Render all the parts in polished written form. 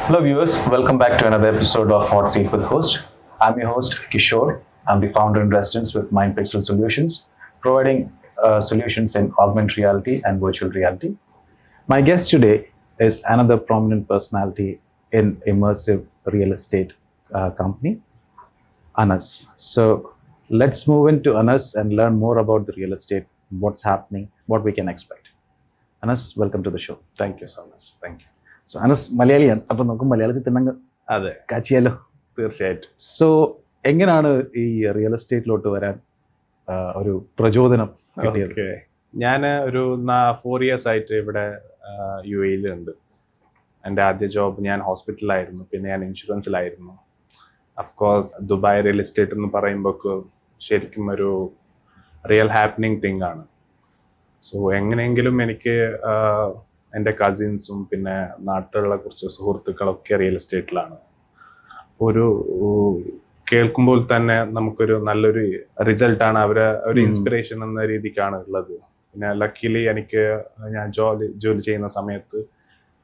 Hello, viewers. Welcome back to another episode of Hot Seat with Host. I'm your host, Kishore. I'm the founder in residence with MindPixel Solutions, providing solutions in augmented reality and virtual reality. My guest today is another prominent personality in immersive real estate company, Anas. So let's move into Anas and learn more about the real estate, what's happening, what we can expect. Anas, welcome to the show. Thank you so much. Thank you. So Anas മലയാളിയാണ്, അപ്പൊ നമുക്ക് മലയാളത്തിൽ തന്നെ അതെ, കാച്ചിയാലോ. തീർച്ചയായിട്ടും. So എങ്ങനെയാണ് ഈ real എസ്റ്റേറ്റിലോട്ട് വരാൻ ഒരു പ്രചോദനം കിട്ടിയത്? ഓക്കെ, ഞാൻ ഒരു 4 years ആയിട്ട് ഇവിടെ യു എയിലുണ്ട്. എൻ്റെ ആദ്യ ജോബ് ഞാൻ ഹോസ്പിറ്റലിലായിരുന്നു, പിന്നെ ഞാൻ ഇൻഷുറൻസിലായിരുന്നു. അഫ്കോഴ്സ് ദുബായ് റിയൽ എസ്റ്റേറ്റ് എന്ന് പറയുമ്പോൾ ശരിക്കും ഒരു റിയൽ ഹാപ്പനിങ് തിങ് ആണ്. സോ എങ്ങനെയെങ്കിലും എനിക്ക് എൻ്റെ കസിൻസും പിന്നെ നാട്ടിലുള്ള കുറച്ച് സുഹൃത്തുക്കളൊക്കെ റിയൽ എസ്റ്റേറ്റിലാണ്. ഒരു കേൾക്കുമ്പോൾ തന്നെ നമുക്കൊരു നല്ലൊരു റിസൾട്ടാണ്, അവരെ ഒരു ഇൻസ്പിറേഷൻ എന്ന രീതിക്കാണ് ഉള്ളത്. പിന്നെ ലക്കിലി ഞാൻ ജോലി ചെയ്യുന്ന സമയത്ത്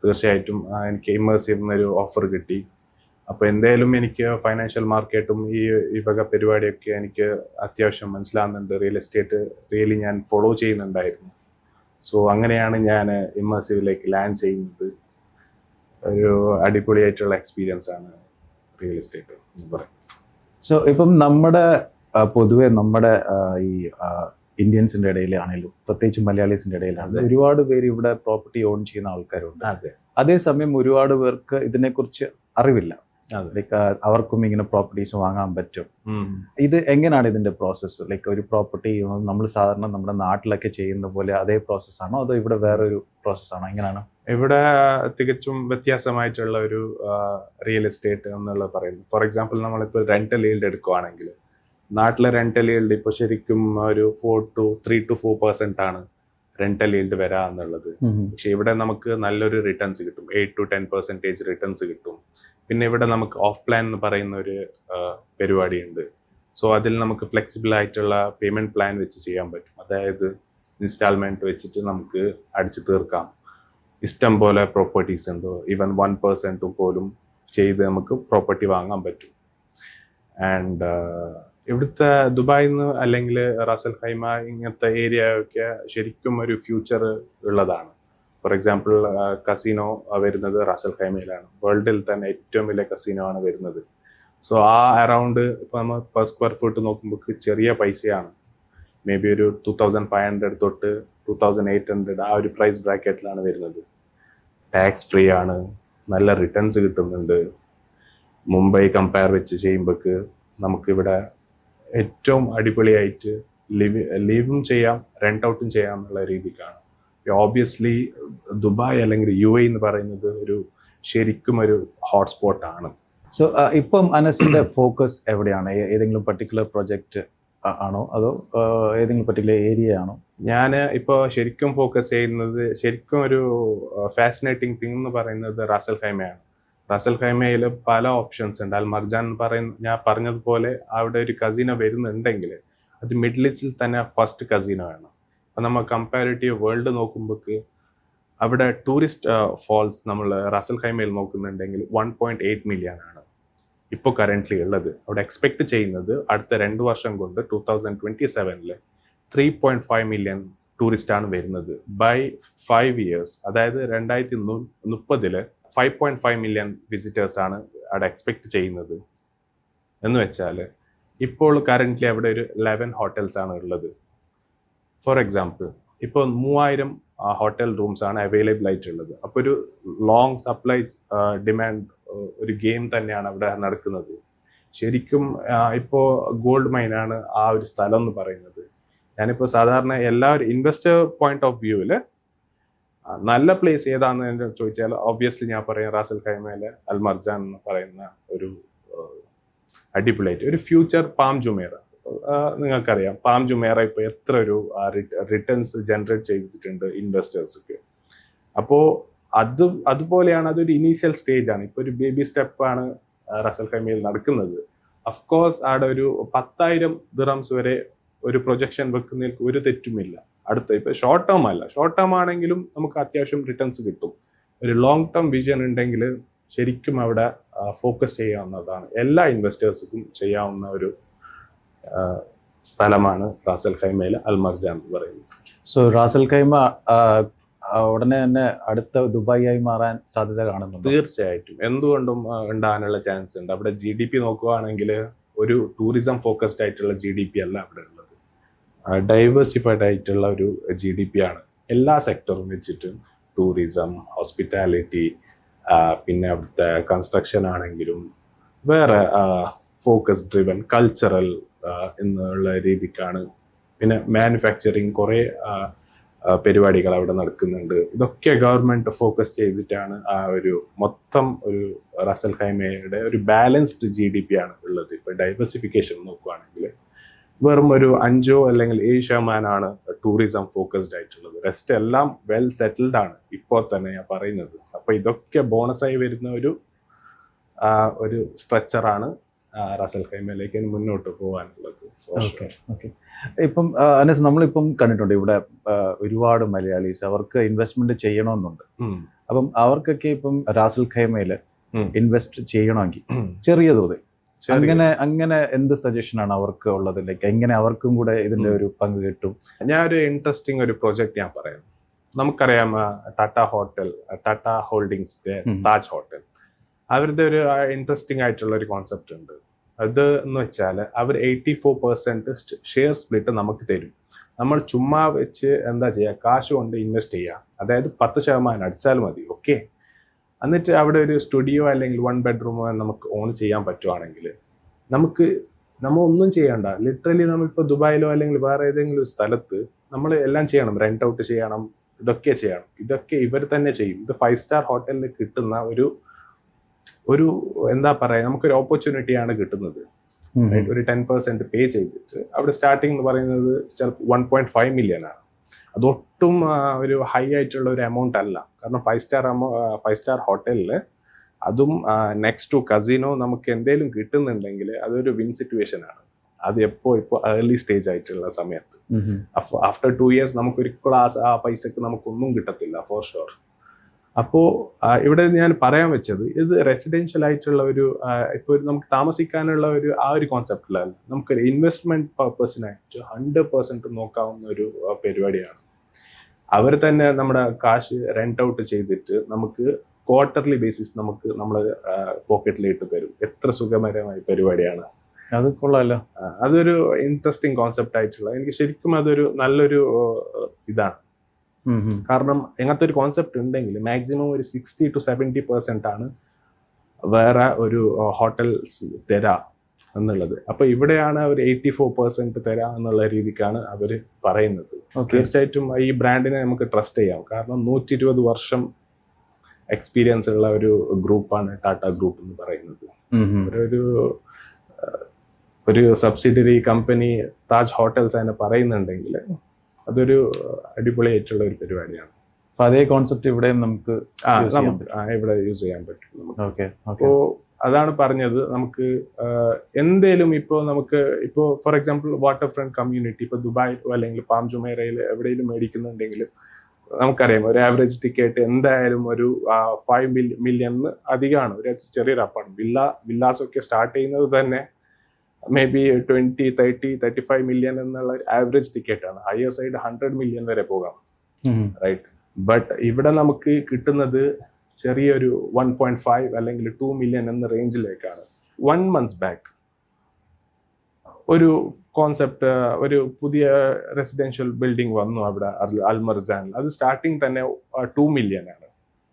തീർച്ചയായിട്ടും എനിക്ക് ഇമ്മേഴ്സീവ് എന്നൊരു ഓഫർ കിട്ടി. അപ്പോൾ എന്തായാലും എനിക്ക് ഫൈനാൻഷ്യൽ മാർക്കറ്റും ഈ വക പരിപാടിയൊക്കെ എനിക്ക് അത്യാവശ്യം മനസ്സിലാകുന്നുണ്ട്. റിയൽ എസ്റ്റേറ്റ് റിയലി ഞാൻ ഫോളോ ചെയ്യുന്നുണ്ടായിരുന്നു. സോ അങ്ങനെയാണ് ഞാൻ ഇമ്മേഴ്സീവിലേക്ക് ലാൻഡ് ചെയ്യുന്നത്. ഒരു അടിപൊളിയായിട്ടുള്ള എക്സ്പീരിയൻസ് ആണ് റിയൽ എസ്റ്റേറ്റ് എന്ന് പറയുന്നത്. സോ ഇപ്പം പൊതുവെ നമ്മുടെ ഈ ഇന്ത്യൻസിന്റെ ഇടയിലാണെങ്കിലും പ്രത്യേകിച്ച് മലയാളീസിന്റെ ഇടയിലാണെങ്കിലും ഒരുപാട് പേര് ഇവിടെ പ്രോപ്പർട്ടി ഓൺ ചെയ്യുന്ന ആൾക്കാരുണ്ട്. അതെ, അതേസമയം ഒരുപാട് പേർക്ക് ഇതിനെക്കുറിച്ച് അറിവില്ല. അതെ. അവർക്കും ഇങ്ങനെ പ്രോപ്പർട്ടീസ് വാങ്ങാൻ പറ്റും. ഇത് എങ്ങനെയാണ് ഇതിന്റെ പ്രോസസ്സ്? ലൈക്ക് ഒരു പ്രോപ്പർട്ടി നമ്മൾ സാധാരണ നമ്മുടെ നാട്ടിലൊക്കെ ചെയ്യുന്ന പോലെ അതേ പ്രോസസ്സാണോ, അതോ ഇവിടെ വേറൊരു പ്രോസസ്സാണോ? എങ്ങനെയാണ് ഇവിടെ തികച്ചും വ്യത്യാസമായിട്ടുള്ള ഒരു റിയൽ എസ്റ്റേറ്റ് എന്നുള്ള പറയുന്നത്? ഫോർ എക്സാമ്പിൾ, നമ്മളിപ്പോൾ റെന്റൽ ഈൽഡ് എടുക്കുവാണെങ്കിൽ നാട്ടിലെ റെന്റൽ ഈൽഡ് ഇപ്പോൾ ശരിക്കും ഒരു 3 to 4% ആണ് റെന്റൽ ഈൽഡ് വരാ എന്നുള്ളത്. പക്ഷെ ഇവിടെ നമുക്ക് നല്ലൊരു റിട്ടേൺസ് കിട്ടും, 8 to 10% റിട്ടേൺസ് കിട്ടും. പിന്നെ ഇവിടെ നമുക്ക് ഓഫ് പ്ലാൻ എന്ന് പറയുന്ന ഒരു പരിപാടിയുണ്ട്. സോ അതിൽ നമുക്ക് ഫ്ലെക്സിബിൾ ആയിട്ടുള്ള പേയ്മെന്റ് പ്ലാൻ വെച്ച് ചെയ്യാൻ പറ്റും. അതായത് ഇൻസ്റ്റാൾമെന്റ് വെച്ചിട്ട് നമുക്ക് അടിച്ചു തീർക്കാം. ഇഷ്ടം പോലെ പ്രോപ്പർട്ടീസ് ഉണ്ട്. ഈവൻ 1% പോലും ചെയ്ത് നമുക്ക് പ്രോപ്പർട്ടി വാങ്ങാൻ പറ്റും. ആൻഡ് ഇവിടുത്തെ ദുബായിൽ നിന്ന് അല്ലെങ്കിൽ റാസൽ ഖൈമ ഇങ്ങനത്തെ ഏരിയ ഒക്കെ ശരിക്കും ഒരു ഫ്യൂച്ചർ ഉള്ളതാണ്. ഫോർ എക്സാമ്പിൾ, കസീനോ വരുന്നത് റാസൽ ഖൈമയിലാണ്. വേൾഡിൽ തന്നെ ഏറ്റവും വലിയ കസീനോ ആണ് വരുന്നത്. സോ ആ അറൗണ്ട് ഇപ്പോൾ നമ്മൾ പെർ സ്ക്വയർ ഫീറ്റ് നോക്കുമ്പോൾ ചെറിയ പൈസയാണ്. മേ ബി ഒരു 2500 തൊട്ട് 2800 ആ ഒരു പ്രൈസ് ബ്രാക്കറ്റിലാണ് വരുന്നത്. ടാക്സ് ഫ്രീ ആണ്, നല്ല റിട്ടേൺസ് കിട്ടുന്നുണ്ട്. മുംബൈ കമ്പയർ വെച്ച് ചെയ്യുമ്പോൾ നമുക്കിവിടെ ഏറ്റവും അടിപൊളിയായിട്ട് ലീവും ചെയ്യാം, റെന്റ് ഔട്ടും ചെയ്യാം എന്നുള്ള രീതിക്കാണ്. ഓബിയസ്ലി ദുബായ് അല്ലെങ്കിൽ UAE എന്ന് പറയുന്നത് ശരിക്കും ഒരു ഹോട്ട്സ്പോട്ട് ആണ്. സോ ഇപ്പം അനസിന്റെ ഫോക്കസ് എവിടെയാണ്? ഏതെങ്കിലും പർട്ടിക്കുലർ പ്രൊജക്റ്റ് ആണോ, അതോ ഏതെങ്കിലും പർട്ടിക്കുലർ ഏരിയ ആണോ? ഞാൻ ഇപ്പോൾ ശരിക്കും ഫോക്കസ് ചെയ്യുന്നത്, ശരിക്കും ഒരു ഫാസിനേറ്റിംഗ് തിങ് എന്ന് പറയുന്നത് റാസൽ ഖൈമയാണ്. റാസൽ ഖൈമയിൽ പല ഓപ്ഷൻസ് ഉണ്ട്. അൽ മർജാൻ ഞാൻ പറഞ്ഞതുപോലെ അവിടെ ഒരു കസീനോ വരുന്നുണ്ടെങ്കിൽ അത് മിഡിൽ ഈസ്റ്റിൽ തന്നെ ഫസ്റ്റ് കസീനോ ആണ്. അപ്പം നമ്മൾ കമ്പാരിറ്റീവ് വേൾഡ് നോക്കുമ്പോൾ അവിടെ ടൂറിസ്റ്റ് ഫോൾസ് നമ്മൾ റാസൽ ഖൈമയിൽ നോക്കുന്നുണ്ടെങ്കിൽ 1.8 മില്യൺ ആണ് ഇപ്പോൾ കറൻ്റ്ലി ഉള്ളത്. അവിടെ എക്സ്പെക്ട് ചെയ്യുന്നത് അടുത്ത 2 വർഷം കൊണ്ട് 2027 3.5 മില്യൺ ടൂറിസ്റ്റ് ആണ് വരുന്നത്. ബൈ 5 years, അതായത് 2030 5.5 മില്യൺ വിസിറ്റേഴ്സ് ആണ് അവിടെ എക്സ്പെക്ട് ചെയ്യുന്നത്. എന്ന് വെച്ചാൽ ഇപ്പോൾ കറൻ്റ്ലി അവിടെ ഒരു 11 ഹോട്ടൽസ് ആണ് ഉള്ളത്. ഫോർ എക്സാമ്പിൾ, ഇപ്പോൾ 3000 ഹോട്ടൽ റൂംസ് ആണ് അവൈലബിൾ ആയിട്ടുള്ളത്. അപ്പോൾ ഒരു ലോങ് സപ്ലൈ ഡിമാൻഡ് ഒരു ഗെയിം തന്നെയാണ് അവിടെ നടക്കുന്നത്. ശരിക്കും ഇപ്പോൾ ഗോൾഡ് മൈനാണ് ആ ഒരു സ്ഥലം എന്ന് പറയുന്നത്. ഞാനിപ്പോൾ സാധാരണ എല്ലാവരും ഇൻവെസ്റ്റർ പോയിന്റ് ഓഫ് വ്യൂവിൽ നല്ല പ്ലേസ് ഏതാണെന്ന് ചോദിച്ചാൽ ഓബ്വിയസ്ലി ഞാൻ പറയാം റാസൽ ഖൈമയിലെ അൽ മർജാൻ എന്ന് പറയുന്ന ഒരു അടിപൊളിയായിട്ട് ഒരു ഫ്യൂച്ചർ പാം ജുമേറ. നിങ്ങൾക്കറിയാം പാം ജുമേറ ഇപ്പോൾ എത്ര ഒരു റിട്ടേൺസ് ജനറേറ്റ് ചെയ്തിട്ടുണ്ട് ഇൻവെസ്റ്റേഴ്സൊക്കെ. അപ്പോൾ അതുപോലെയാണ്, അതൊരു ഇനീഷ്യൽ സ്റ്റേജ് ആണ്. ഇപ്പോൾ ഒരു ബേബി സ്റ്റെപ്പാണ് റാസൽ ഖൈമയിൽ നടക്കുന്നത്. അഫ്കോഴ്സ് അവിടെ ഒരു 10,000 ദിറംസ് വരെ ഒരു പ്രൊജക്ഷൻ വെക്കുന്നതിൽ ഒരു തെറ്റുമില്ല. ഇപ്പോൾ ഷോർട്ട് ടേം അല്ല, ഷോർട്ട് ടേം ആണെങ്കിലും നമുക്ക് അത്യാവശ്യം റിട്ടേൺസ് കിട്ടും. ഒരു ലോങ് ടേം വിഷൻ ഉണ്ടെങ്കിൽ ശരിക്കും അവിടെ ഫോക്കസ് ചെയ്യാവുന്നതാണ്. എല്ലാ ഇൻവെസ്റ്റേഴ്സിനും ചെയ്യാവുന്ന ഒരു സ്ഥലമാണ് റാസൽ ഖൈമയിലെ അൽ മർജാൻ എന്ന് പറയുന്നത്. സോ റാസൽ ഖൈമ ഉടനെ തന്നെ അടുത്ത ദുബായ് ആയി മാറാൻ സാധ്യത കാണുന്നുണ്ട്. തീർച്ചയായിട്ടും എന്തുകൊണ്ടും ഉണ്ടാകാനുള്ള ചാൻസ് ഉണ്ട്. അവിടെ GDP നോക്കുകയാണെങ്കിൽ ഒരു ടൂറിസം ഫോക്കസ്ഡ് ആയിട്ടുള്ള GDP അല്ല അവിടെ ഉള്ളത്. ഡൈവേഴ്സിഫൈഡ് ആയിട്ടുള്ള ഒരു GDP ആണ്. എല്ലാ സെക്ടറും വെച്ചിട്ട് ടൂറിസം, ഹോസ്പിറ്റാലിറ്റി, പിന്നെ അവിടുത്തെ കൺസ്ട്രക്ഷൻ ആണെങ്കിലും വേറെ ഫോക്കസ് ഡ്രിവൻ കൾച്ചറൽ എന്നുള്ള രീതിക്കാണ്. പിന്നെ മാനുഫാക്ചറിങ് കുറേ പരിപാടികൾ അവിടെ നടക്കുന്നുണ്ട്. ഇതൊക്കെ ഗവൺമെന്റ് ഫോക്കസ് ചെയ്തിട്ടാണ് ആ ഒരു മൊത്തം ഒരു റാസൽ ഖൈമയുടെ ഒരു ബാലൻസ്ഡ് GDP ആണ് ഉള്ളത്. ഇപ്പൊ ഡൈവേഴ്സിഫിക്കേഷൻ നോക്കുകയാണെങ്കിൽ വെറും ഒരു 5 അല്ലെങ്കിൽ 7% ടൂറിസം ഫോക്കസ്ഡ് ആയിട്ടുള്ളത്. റെസ്റ്റ് എല്ലാം വെൽ സെറ്റിൽഡ് ആണ് ഇപ്പോൾ തന്നെ ഞാൻ പറയുന്നത്. അപ്പൊ ഇതൊക്കെ ബോണസായി വരുന്ന ഒരു സ്ട്രക്ചറാണ് റാസൽ ഖൈമയിലേക്ക് മുന്നോട്ട് പോകാനുള്ളത്. ഇപ്പം അനസ്, നമ്മളിപ്പം കണ്ടിട്ടുണ്ട് ഇവിടെ ഒരുപാട് മലയാളീസ് അവർക്ക് ഇൻവെസ്റ്റ്മെന്റ് ചെയ്യണമെന്നുണ്ട്. അപ്പം അവർക്കൊക്കെ ഇപ്പം റാസൽ ഖൈമയിൽ ഇൻവെസ്റ്റ് ചെയ്യണമെങ്കിൽ ചെറിയ തോതിൽ അങ്ങനെ എന്ത് സജഷൻ ആണ് അവർക്ക് ഉള്ളത്? ലൈക്ക് എങ്ങനെ അവർക്കും കൂടെ ഇതിന്റെ ഒരു പങ്ക് കിട്ടും? ഞാൻ ഒരു ഇൻട്രസ്റ്റിംഗ് ഒരു പ്രോജക്റ്റ് ഞാൻ പറയാം. നമുക്കറിയാം ടാറ്റ ഹോൾഡിങ്സിന്റെ താജ് ഹോട്ടൽ, അവരുടെ ഒരു ഇൻട്രസ്റ്റിംഗ് ആയിട്ടുള്ള ഒരു കോൺസെപ്റ്റ് ഉണ്ട്. അത് എന്ന് വെച്ചാൽ അവർ 84% ഷെയർ സ്പ്ലിറ്റ് നമുക്ക് തരും. നമ്മൾ ചുമ്മാ വെച്ച് എന്താ ചെയ്യുക, കാശ് കൊണ്ട് ഇൻവെസ്റ്റ് ചെയ്യുക. അതായത് 10% അടിച്ചാൽ മതി. ഓക്കെ, എന്നിട്ട് അവിടെ ഒരു സ്റ്റുഡിയോ അല്ലെങ്കിൽ 1 ബെഡ്റൂമോ നമുക്ക് ഓൺ ചെയ്യാൻ പറ്റുവാണെങ്കിൽ നമ്മൾ ഒന്നും ചെയ്യണ്ട. ലിറ്ററലി നമ്മളിപ്പോൾ ദുബായിലോ അല്ലെങ്കിൽ വേറെ ഏതെങ്കിലും സ്ഥലത്ത് നമ്മൾ എല്ലാം ചെയ്യണം, റെന്റ് ഔട്ട് ചെയ്യണം, ഇതൊക്കെ ചെയ്യണം. ഇതൊക്കെ ഇവർ തന്നെ ചെയ്യും. ഇത് 5 സ്റ്റാർ ഹോട്ടലിൽ കിട്ടുന്ന ഒരു എന്താ പറയുക, നമുക്കൊരു ഓപ്പർച്യൂണിറ്റിയാണ് കിട്ടുന്നത്. ഒരു 10% പേ ചെയ്തിട്ട് അവിടെ സ്റ്റാർട്ടിംഗ് എന്ന് പറയുന്നത് ചിലപ്പോൾ 1.5 മില്യൺ ആണ്. അതൊട്ടും ഒരു ഹൈ ആയിട്ടുള്ള ഒരു എമൗണ്ട് അല്ല. കാരണം 5 സ്റ്റാർ ഹോട്ടലിൽ അതും നെക്സ്റ്റ് ടു കസിനോ നമുക്ക് എന്തെങ്കിലും കിട്ടുന്നുണ്ടെങ്കിൽ അതൊരു വിൻ സിറ്റുവേഷൻ ആണ്. അത് ഇപ്പോൾ ഏർലി സ്റ്റേജ് ആയിട്ടുള്ള സമയത്ത്. ആഫ്റ്റർ 2 ഇയേഴ്സ് നമുക്കൊരിക്കലും ആ പൈസക്ക് നമുക്കൊന്നും കിട്ടത്തില്ല ഫോർ ഷുവർ. അപ്പോൾ ഇവിടെ ഞാൻ പറയാൻ വെച്ചത്, ഇത് റെസിഡൻഷ്യൽ ആയിട്ടുള്ള ഇപ്പോൾ നമുക്ക് താമസിക്കാനുള്ള ഒരു കോൺസെപ്റ്റിലല്ല, നമുക്കൊരു ഇൻവെസ്റ്റ്മെന്റ് പർപ്പസിനായിട്ട് 100% നോക്കാവുന്ന ഒരു പരിപാടിയാണ്. അവർ തന്നെ നമ്മുടെ കാശ് റെന്റ് ഔട്ട് ചെയ്തിട്ട് നമുക്ക് ക്വാർട്ടർലി ബേസിസ് നമ്മളെ പോക്കറ്റിലിട്ട് തരും. എത്ര സുഖകരമായ പരിപാടിയാണ് അത്. കൊള്ളാമല്ലോ. അതൊരു ഇൻട്രസ്റ്റിംഗ് കോൺസെപ്റ്റ് ആയിട്ടുള്ള, എനിക്ക് ശരിക്കും അതൊരു നല്ലൊരു ഇതാണ്. കാരണം ഇങ്ങനത്തെ ഒരു കോൺസെപ്റ്റ് ഉണ്ടെങ്കിൽ മാക്സിമം ഒരു 60 to 70% ആണ് വേറെ ഒരു ഹോട്ടൽസ് തരാ എന്നുള്ളത്. അപ്പൊ ഇവിടെയാണ് അവർ 84% തരാ എന്നുള്ള രീതിക്കാണ് അവർ പറയുന്നത്. തീർച്ചയായിട്ടും ഈ ബ്രാൻഡിനെ നമുക്ക് ട്രസ്റ്റ് ചെയ്യാം. കാരണം 120 വർഷം എക്സ്പീരിയൻസ് ഉള്ള ഒരു ഗ്രൂപ്പാണ് ടാറ്റ ഗ്രൂപ്പ് എന്ന് പറയുന്നത്. ഒരു സബ്സിഡിയറി കമ്പനി താജ് ഹോട്ടൽസ് അതിനെ പറയുന്നുണ്ടെങ്കിൽ അതൊരു അടിപൊളിയായിട്ടുള്ള ഒരു പരിപാടിയാണ്. അപ്പൊ അതേ കോൺസെപ്റ്റ് ഇവിടെയും നമുക്ക് ഇവിടെ യൂസ് ചെയ്യാൻ പറ്റും. അപ്പോ അതാണ് പറഞ്ഞത്, നമുക്ക് എന്തേലും ഇപ്പോൾ for example waterfront community ഇപ്പോൾ ദുബായിലോ അല്ലെങ്കിൽ പാം ജുമൈറയിൽ എവിടെയെങ്കിലും മേടിക്കുന്നുണ്ടെങ്കിൽ നമുക്കറിയാം ഒരു ആവറേജ് ടിക്കറ്റ് എന്തായാലും ഒരു 5 മില്യൺ അധികമാണ്. ഒരു ചെറിയൊരു അപ്പാർട്ട്മെന്റ് വില്ലാസൊക്കെ സ്റ്റാർട്ട് ചെയ്യുന്നത് തന്നെ മേ ബി 20, 30, 35 മില്യൺ എന്നുള്ള ആവറേജ് ടിക്കറ്റ് ആണ്. ഹയർ സൈഡ് 100 മില്യൺ വരെ പോകാം, റൈറ്റ്? ബട്ട് ഇവിടെ നമുക്ക് കിട്ടുന്നത് ചെറിയൊരു 1.5 അല്ലെങ്കിൽ 2 മില്യൺ എന്ന റേഞ്ചിലേക്കാണ്. 1 month ബാക്ക് ഒരു കോൺസെപ്റ്റ്, ഒരു പുതിയ റെസിഡൻഷ്യൽ ബിൽഡിംഗ് വന്നു അവിടെ അൽ മർജാനിൽ. അത് സ്റ്റാർട്ടിങ് തന്നെ 2 മില്യൺ ആണ്.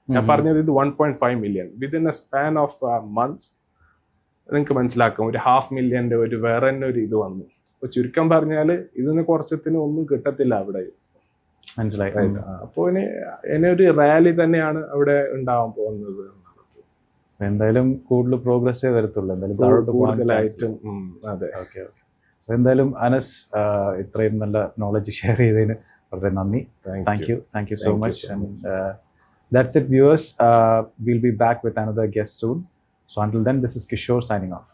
ഞാൻ പറഞ്ഞത് ഇത് 1.5 million within A span of months. നിങ്ങൾക്ക് മനസ്സിലാക്കാം, ഒരു 500,000 ഒരു വേറെ തന്നെ ഒരു ഇത് വന്നു. അപ്പൊ ചുരുക്കം പറഞ്ഞാൽ ഇതിന് കുറച്ചത്തിന് ഒന്നും കിട്ടത്തില്ല അവിടെ. മനസ്സിലായി. അപ്പോൾ ഇനി ഒരു റാലി തന്നെയാണ് അവിടെ ഉണ്ടാവാൻ പോകുന്നത്. എന്തായാലും കൂടുതൽ പ്രോഗ്രസ്സേ വരത്തുള്ളൂ. എന്തായാലും കൂടുതലായിട്ടും. അതെ. ഓക്കെ. എന്തായാലും അനസ് ഇത്രയും നല്ല നോളജ് ഷെയർ ചെയ്തതിന് വളരെ നന്ദി. Thank you so much. And that's it, viewers. We'll be back with another guest soon. So until then, this is Kishore signing off.